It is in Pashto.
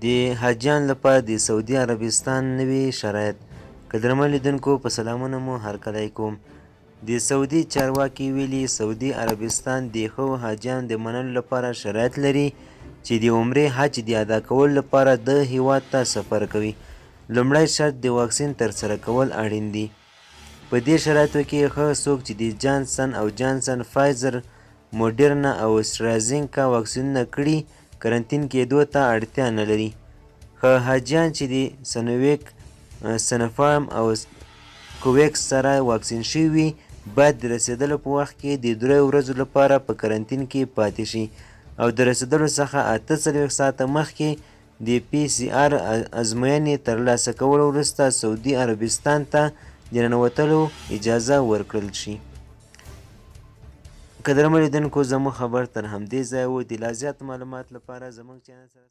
د حاجیانو لپاره د سعودي عربستان نوي شرایط. قدرمن لیدونکو په سلامونه مو هرکلی کوم. د سعودي چارواکي ویلي سعودي عربستان د ښو حاجیانو د منلو لپاره شرایط لري چې د عمرې حج د ادا کولو لپاره د هیواد ته سفر کوي. لومړی شرط د واکسین ترسره کول اړین دي. په دې شرایطو کې ښه څوک چې د جانسن او جانسن، فایزر، موډرنا او اسټرازینکا واکسینونه کړي کرنټین کېدو ته اړتیا نه لري. ښه حاجیان چې د سنوویک، سنوفارم او کوویکس سره واکسین شوي وي باید د رسېدلو په وخت کې د 3 ورځو لپاره په کرنټین کې پاتې شي او د رسېدلو څخه 48 ساعته مخکې د پی سی آر ازموینې ترلاسه کولو وروسته سعودي عربستان ته د ننوتلو اجازه ورکړل شي. قدرمن لیدونکو زموږ خبر تر همدې ځایه و. د لا زیات معلومات لپاره زموږ چینل سره